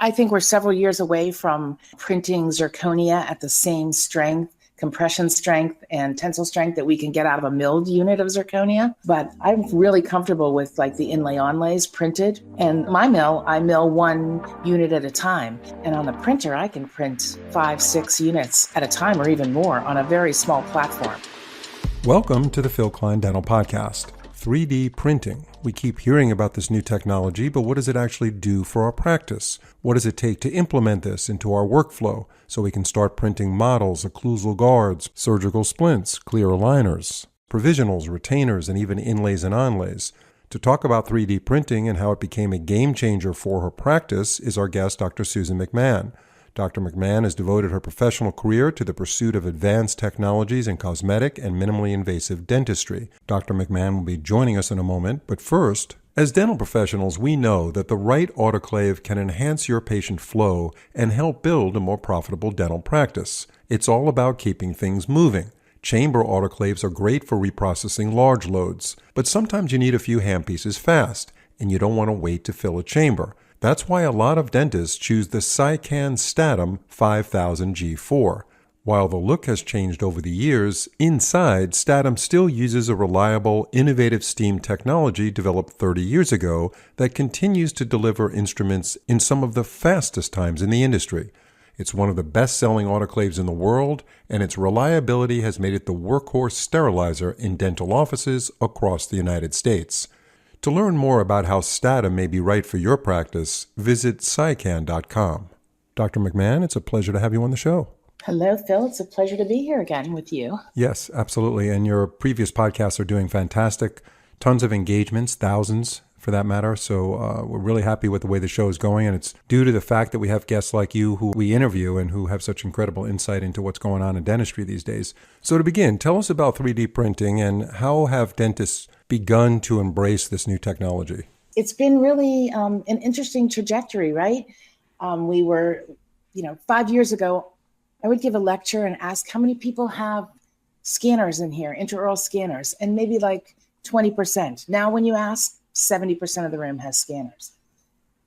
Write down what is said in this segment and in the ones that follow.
I think we're several years away from printing zirconia at the same strength, compression strength and tensile strength that we can get out of a milled unit of zirconia. But I'm really comfortable with like the inlay onlays printed. And my mill, I mill one unit at a time. And on the printer, I can print 5, 6 units at a time or even more on a very small platform. Welcome to the Phil Klein Dental Podcast. 3D printing. We keep hearing about this new technology, but what does it actually do for our practice? What does it take to implement this into our workflow so we can start printing models, occlusal guards, surgical splints, clear aligners, provisionals, retainers, and even inlays and onlays? To talk about 3D printing and how it became a game changer for her practice is our guest, Dr. Susan McMahon. Dr. McMahon has devoted her professional career to the pursuit of advanced technologies in cosmetic and minimally invasive dentistry. Dr. McMahon will be joining us in a moment, but first, as dental professionals, we know that the right autoclave can enhance your patient flow and help build a more profitable dental practice. It's all about keeping things moving. Chamber autoclaves are great for reprocessing large loads, but sometimes you need a few handpieces fast, and you don't want to wait to fill a chamber. That's why a lot of dentists choose the Sycan Statum 5000 G4. While the look has changed over the years, inside, Statum still uses a reliable, innovative steam technology developed 30 years ago that continues to deliver instruments in some of the fastest times in the industry. It's one of the best-selling autoclaves in the world, and its reliability has made it the workhorse sterilizer in dental offices across the United States. To learn more about how Statum may be right for your practice, visit Sycan.com. Dr. McMahon, it's a pleasure to have you on the show. Hello, Phil. It's a pleasure to be here again with you. Yes, absolutely. And your previous podcasts are doing fantastic. Tons of engagements, thousands for that matter. So we're really happy with the way the show is going. And it's due to the fact that we have guests like you who we interview and who have such incredible insight into what's going on in dentistry these days. So to begin, tell us about 3D printing and how have dentists begun to embrace this new technology? It's been really an interesting trajectory, right? We were, 5 years ago, I would give a lecture and ask how many people have scanners in here, intraoral scanners, and maybe like 20%. Now when you ask, 70% of the room has scanners.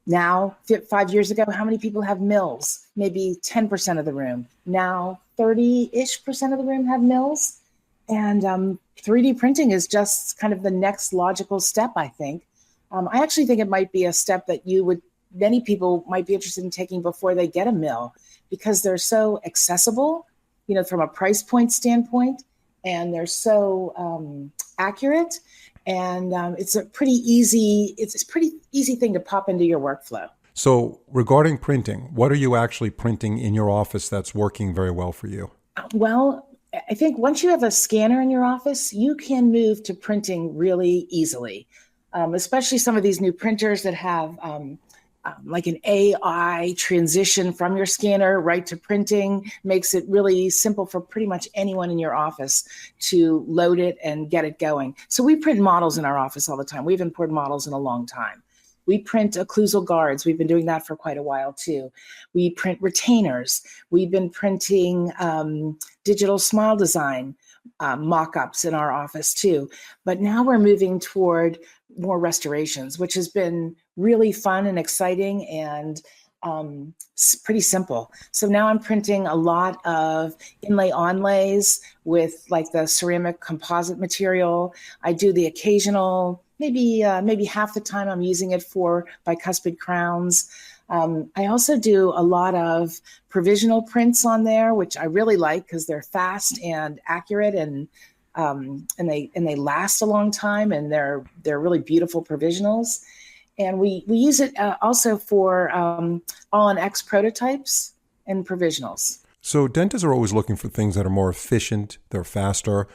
Now, 5 years ago, how many people have mills? Maybe 10% of the room. Now, 30-ish% of the room have mills. And 3D printing is just kind of the next logical step, I think. I actually think it might be a step that many people might be interested in taking before they get a mill, because they're so accessible, from a price point standpoint, and they're so accurate. And it's a pretty easy thing to pop into your workflow. So regarding printing, what are you actually printing in your office that's working very well for you? Well, I think once you have a scanner in your office, you can move to printing really easily, especially some of these new printers that have like an AI transition from your scanner right to printing. Makes it really simple for pretty much anyone in your office to load it and get it going. So we print models in our office all the time. We haven't poured models in a long time. We print occlusal guards. We've been doing that for quite a while too. We print retainers. We've been printing digital smile design mock-ups in our office too. But now we're moving toward more restorations, which has been really fun and exciting and pretty simple. So now I'm printing a lot of inlay onlays with like the ceramic composite material. I do the occasional, maybe half the time I'm using it for bicuspid crowns. I also do a lot of provisional prints on there, which I really like because they're fast and accurate and they last a long time, and they're really beautiful provisionals. And we use it also for all-on-X prototypes and provisionals. So dentists are always looking for things that are more efficient, they're faster,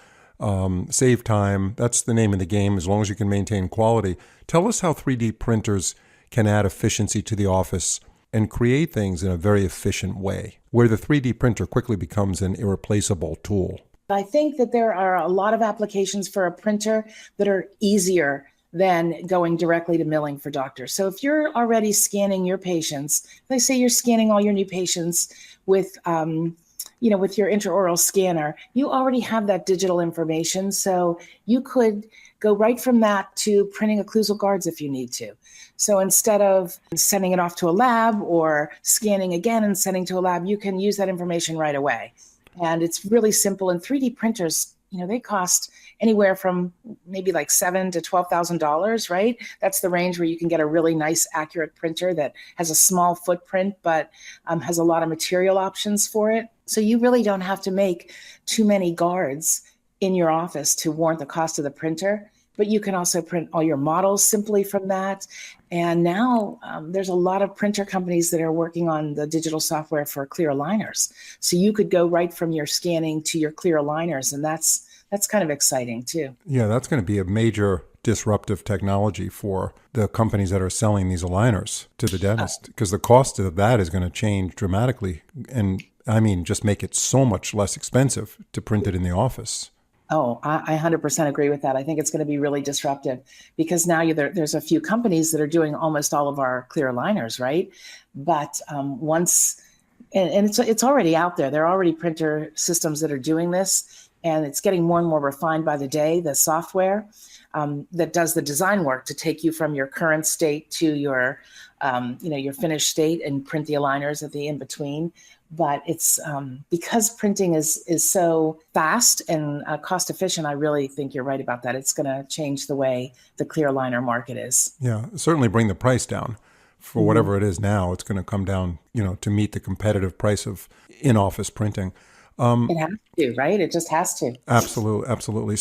save time. That's the name of the game, as long as you can maintain quality. Tell us how 3D printers can add efficiency to the office and create things in a very efficient way, where the 3D printer quickly becomes an irreplaceable tool. I think that there are a lot of applications for a printer that are easier than going directly to milling for doctors. So if you're already scanning your patients, let's say you're scanning all your new patients with with your intraoral scanner, you already have that digital information. So you could go right from that to printing occlusal guards if you need to. So instead of sending it off to a lab or scanning again and sending to a lab, you can use that information right away. And it's really simple. And 3D printers, they cost anywhere from maybe like $7,000 to $12,000, right? That's the range where you can get a really nice, accurate printer that has a small footprint, but has a lot of material options for it. So you really don't have to make too many guards in your office to warrant the cost of the printer, but you can also print all your models simply from that. And now there's a lot of printer companies that are working on the digital software for clear aligners. So you could go right from your scanning to your clear aligners, and that's kind of exciting too. Yeah, that's going to be a major disruptive technology for the companies that are selling these aligners to the dentist, because the cost of that is going to change dramatically. And I mean, just make it so much less expensive to print it in the office. Oh, I 100% agree with that. I think it's going to be really disruptive because now there's a few companies that are doing almost all of our clear aligners, right? But once, and it's already out there. There are already printer systems that are doing this, and it's getting more and more refined by the day, the software that does the design work to take you from your current state to your finished state and print the aligners at the in-between. But it's because printing is so fast and cost efficient, I really think you're right about that. It's going to change the way the clear aligner market is. Yeah, certainly bring the price down. For whatever it is now, it's going to come down, to meet the competitive price of in-office printing. It has to, right? It just has to. Absolutely.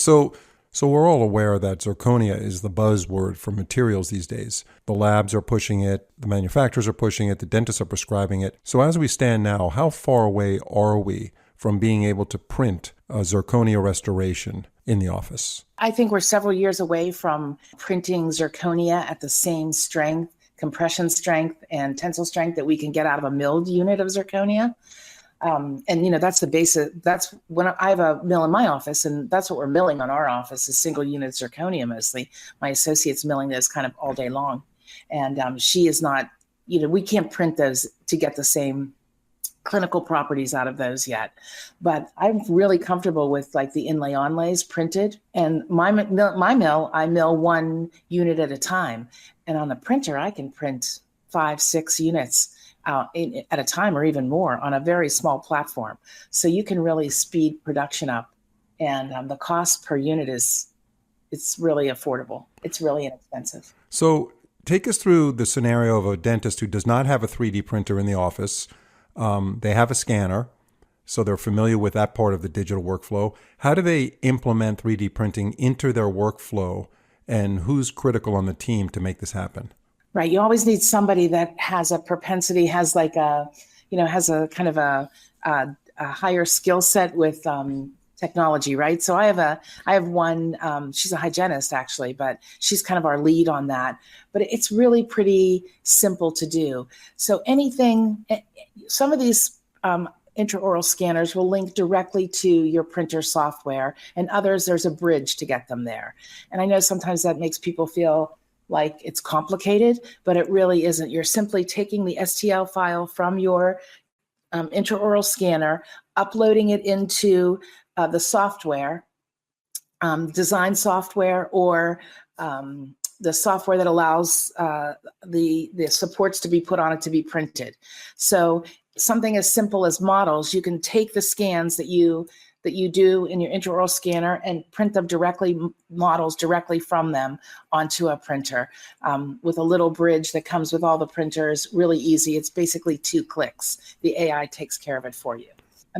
So we're all aware that zirconia is the buzzword for materials these days. The labs are pushing it, the manufacturers are pushing it, the dentists are prescribing it. So as we stand now, how far away are we from being able to print a zirconia restoration in the office? I think we're several years away from printing zirconia at the same strength, compression strength, and tensile strength that we can get out of a milled unit of zirconia. That's the basic, that's when I have a mill in my office, and that's what we're milling on our office is single unit zirconia mostly. My associate's milling those kind of all day long. And she is not, we can't print those to get the same clinical properties out of those yet. But I'm really comfortable with like the inlay onlays printed. And my mill, I mill one unit at a time. And on the printer, I can print 5-6 units at a time or even more on a very small platform. So you can really speed production up, and the cost per unit it's really affordable. It's really inexpensive. So take us through the scenario of a dentist who does not have a 3D printer in the office. They have a scanner, so they're familiar with that part of the digital workflow. How do they implement 3D printing into their workflow, and who's critical on the team to make this happen? Right. You always need somebody that has a propensity, has like has a kind of a higher skill set with technology, right? So I have one, she's a hygienist actually, but she's kind of our lead on that. But it's really pretty simple to do. So some of these intraoral scanners will link directly to your printer software, and others, there's a bridge to get them there. And I know sometimes that makes people feel like it's complicated, but it really isn't. You're simply taking the STL file from your intraoral scanner, uploading it into the software, design software, or the software that allows the supports to be put on it to be printed. So something as simple as models, you can take the scans that you do in your intraoral scanner and print them directly, models directly from them onto a printer with a little bridge that comes with all the printers. Really easy. It's basically 2 clicks. The AI takes care of it for you.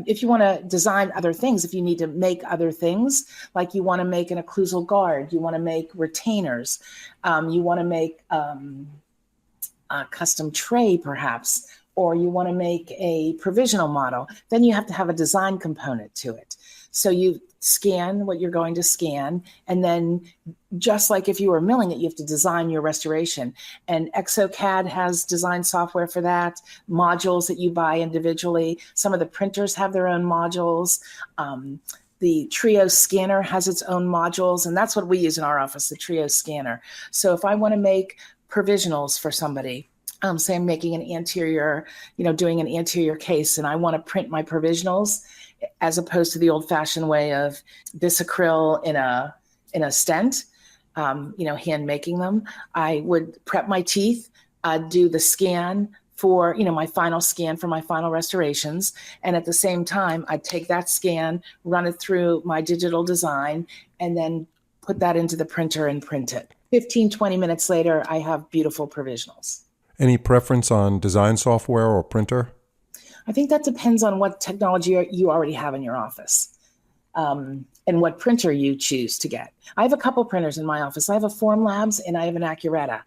If you want to design other things, if you need to make other things, like you want to make an occlusal guard, you want to make retainers, you want to make a custom tray perhaps, or you want to make a provisional model, then you have to have a design component to it. So you scan what you're going to scan, and then just like if you were milling it, you have to design your restoration. And ExoCAD has design software for that, modules that you buy individually. Some of the printers have their own modules. The Trio scanner has its own modules, and that's what we use in our office, the Trio scanner. So if I want to make provisionals for somebody, say I'm making an anterior, doing an anterior case, and I want to print my provisionals as opposed to the old-fashioned way of bisacryl in a stent. hand making them. I would prep my teeth, do the scan for, my final scan for my final restorations. And at the same time, I'd take that scan, run it through my digital design, and then put that into the printer and print it. 15, 20 minutes later, I have beautiful provisionals. Any preference on design software or printer? I think that depends on what technology you already have in your office, and what printer you choose to get. I have a couple printers in my office. I have a Formlabs and I have an Accurata.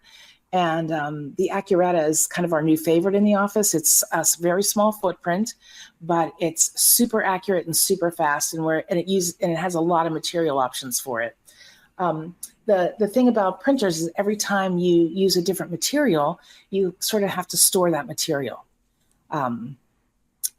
And the Accurata is kind of our new favorite in the office. It's a very small footprint, but it's super accurate and super fast, and it has a lot of material options for it. The thing about printers is every time you use a different material, you sort of have to store that material.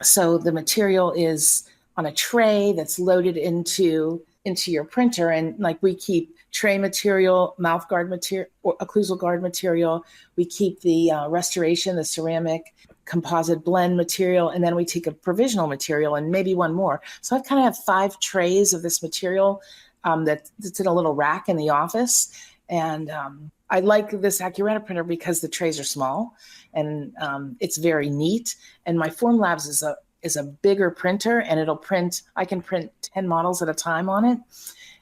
So the material is on a tray that's loaded into your printer, and like we keep tray material, mouth guard material, or occlusal guard material. We keep the restoration, the ceramic composite blend material, and then we take a provisional material and maybe one more. So I kind of have 5 trays of this material that's in a little rack in the office. And I like this Accurata printer because the trays are small and it's very neat. And my Formlabs is a bigger printer, and I can print 10 models at a time on it.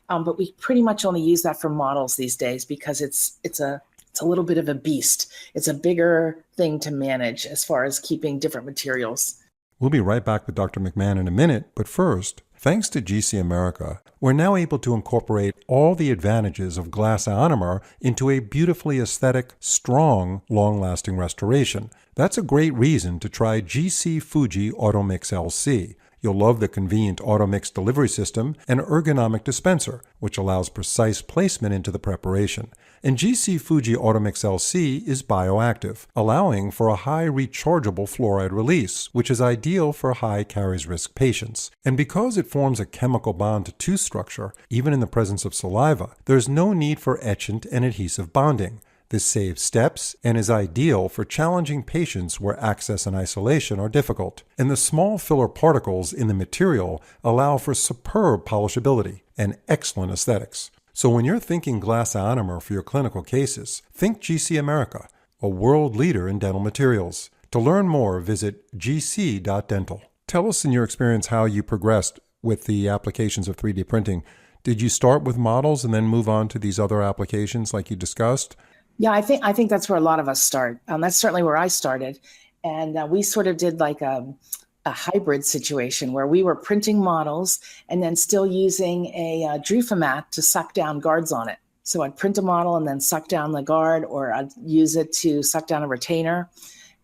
But we pretty much only use that for models these days because it's a little bit of a beast. It's a bigger thing to manage as far as keeping different materials. We'll be right back with Dr. McMahon in a minute, but first, thanks to GC America, we're now able to incorporate all the advantages of glass ionomer into a beautifully aesthetic, strong, long-lasting restoration. That's a great reason to try GC Fuji Automix LC. You'll love the convenient Automix delivery system and ergonomic dispenser, which allows precise placement into the preparation. And GC Fuji Automix LC is bioactive, allowing for a high rechargeable fluoride release, which is ideal for high caries risk patients. And because it forms a chemical bond to tooth structure, even in the presence of saliva, there's no need for etchant and adhesive bonding. This saves steps and is ideal for challenging patients where access and isolation are difficult. And the small filler particles in the material allow for superb polishability and excellent aesthetics. So when you're thinking glass ionomer for your clinical cases, think GC America, a world leader in dental materials. To learn more, visit gc.dental. Tell us in your experience how you progressed with the applications of 3D printing. Did you start with models and then move on to these other applications like you discussed? Yeah, I think that's where a lot of us start. That's certainly where I started. And we sort of did like a hybrid situation where we were printing models and then still using a Drufamat to suck down guards on it. So I'd print a model and then suck down the guard, or I'd use it to suck down a retainer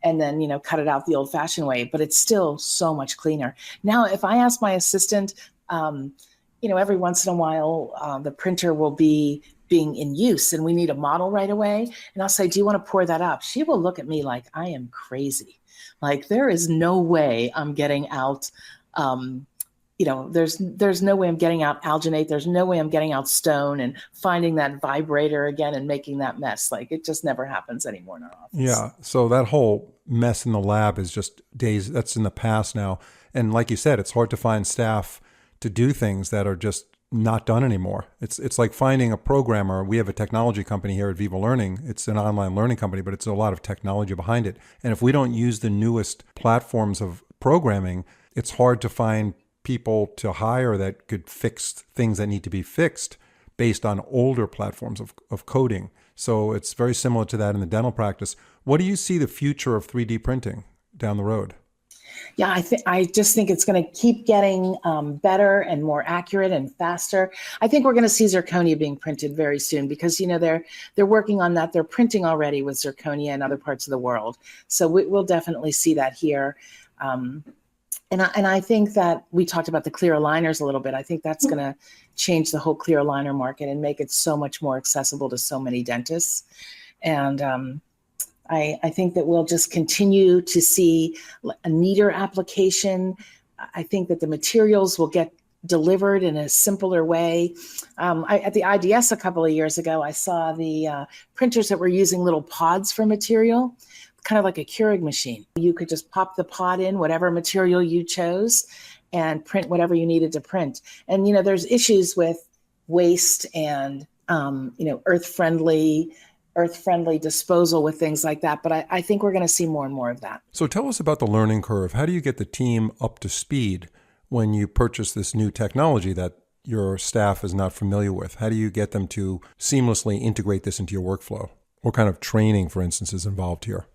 and then, cut it out the old-fashioned way. But it's still so much cleaner. Now, if I ask my assistant, every once in a while, the printer will be being in use and we need a model right away. And I'll say, do you want to pour that up? She will look at me like I am crazy. Like there is no way I'm getting out, there's no way I'm getting out alginate. There's no way I'm getting out stone and finding that vibrator again and making that mess. Like it just never happens anymore in our office. Yeah. So that whole mess in the lab is just days, that's in the past now. And like you said, it's hard to find staff to do things that are just not done anymore. It's like finding a programmer. We have a technology company here at Viva Learning. It's an online learning company, but it's a lot of technology behind it. And if we don't use the newest platforms of programming, it's hard to find people to hire that could fix things that need to be fixed based on older platforms of coding. So it's very similar to that in the dental practice. What do you see the future of 3D printing down the road? Yeah, I just think it's going to keep getting better and more accurate and faster. I think we're going to see zirconia being printed very soon because they're working on that. They're printing already with zirconia in other parts of the world, so we'll definitely see that here. And I think that we talked about the clear aligners a little bit. I think that's going to change the whole clear aligner market and make it so much more accessible to so many dentists. And I think that we'll just continue to see a neater application. I think that the materials will get delivered in a simpler way. At the IDS a couple of years ago, I saw the printers that were using little pods for material, kind of like a Keurig machine. You could just pop the pod in, whatever material you chose, and print whatever you needed to print. And, there's issues with waste and earth-friendly disposal with things like that. But I think we're going to see more and more of that. So tell us about the learning curve. How do you get the team up to speed when you purchase this new technology that your staff is not familiar with? How do you get them to seamlessly integrate this into your workflow? What kind of training, for instance, is involved here?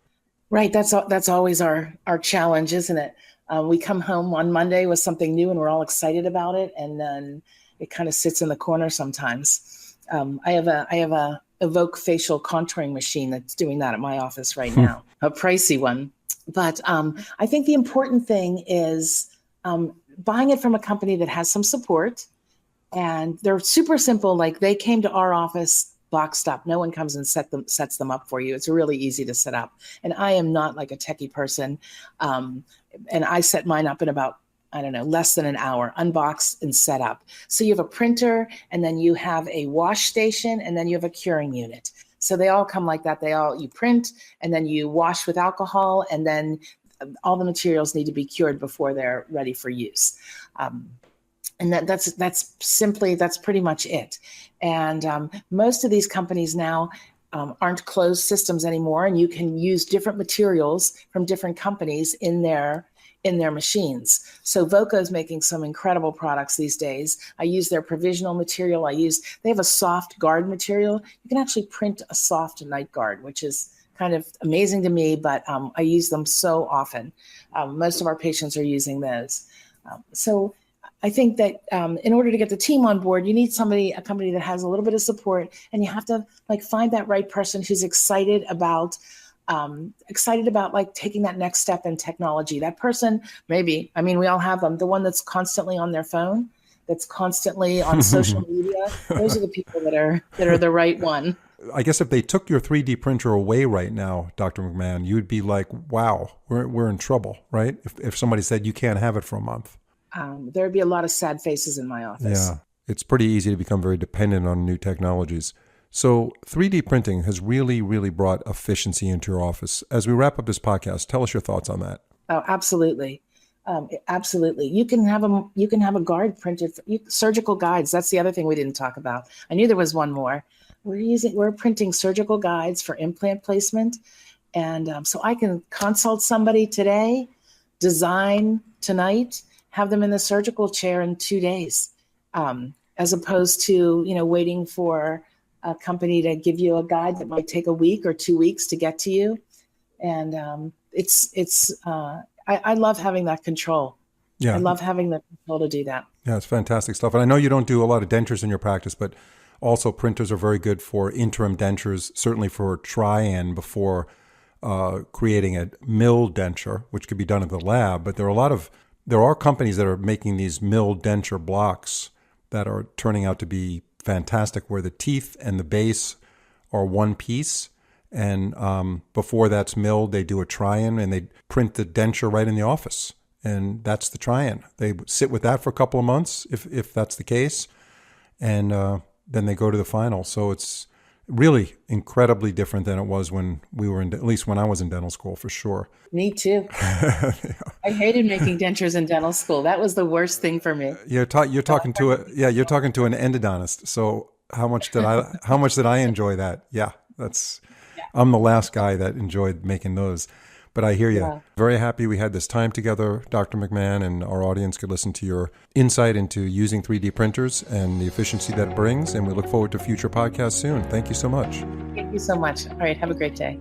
Right. That's always our challenge, isn't it? We come home on Monday with something new and we're all excited about it. And then it kind of sits in the corner sometimes. I have a Evoke facial contouring machine that's doing that at my office right now, a pricey one. But I think the important thing is buying it from a company that has some support, and they're super simple. Like they came to our office boxed up. No one comes and sets them up for you. It's really easy to set up. And I am not like a techie person. And I set mine up in about, less than an hour, unboxed and set up. So you have a printer, and then you have a wash station, and then you have a curing unit. So they all come like that. You print, and then you wash with alcohol, and then all the materials need to be cured before they're ready for use. And that's pretty much it. And most of these companies now aren't closed systems anymore, and you can use different materials from different companies in their machines. So Voco is making some incredible products these days. I use their provisional material. They have a soft guard material. You can actually print a soft night guard, which is kind of amazing to me, but I use them so often. Most of our patients are using those. So I think that in order to get the team on board, you need a company that has a little bit of support, and you have to find that right person who's excited about taking that next step in technology. That person, we all have them. The one that's constantly on their phone, that's constantly on social media. Those are the people that are the right one. I guess if they took your 3D printer away right now, Dr. McMahon, you'd be like, wow, we're in trouble, right? If somebody said you can't have it for a month. There'd be a lot of sad faces in my office. Yeah, it's pretty easy to become very dependent on new technologies. So 3D printing has really, really brought efficiency into your office. As we wrap up this podcast, tell us your thoughts on that. Oh, absolutely. Absolutely. You can have a guard printed, surgical guides. That's the other thing we didn't talk about. I knew there was one more. We're printing surgical guides for implant placement. And so I can consult somebody today, design tonight, have them in the surgical chair in 2 days, as opposed to, waiting for a company to give you a guide that might take a week or 2 weeks to get to you. And I love having that control. Yeah. I love having the control to do that. Yeah, it's fantastic stuff. And I know you don't do a lot of dentures in your practice, but also printers are very good for interim dentures, certainly for try-in before creating a milled denture, which could be done in the lab. But there are companies that are making these milled denture blocks that are turning out to be fantastic, where the teeth and the base are one piece. And before that's milled, they do a try-in and they print the denture right in the office. And that's the try-in. They sit with that for a couple of months, if that's the case. And then they go to the final. So it's really incredibly different than it was when we were at least when I was in dental school, for sure. Me too. Yeah. I hated making dentures in dental school. That was the worst thing for me. You're talking to an endodontist. So how much did I enjoy that? Yeah, I'm the last guy that enjoyed making those. But I hear you. Yeah. Very happy we had this time together, Dr. McMahon, and our audience could listen to your insight into using 3D printers and the efficiency that it brings. And we look forward to future podcasts soon. Thank you so much. Thank you so much. All right. Have a great day.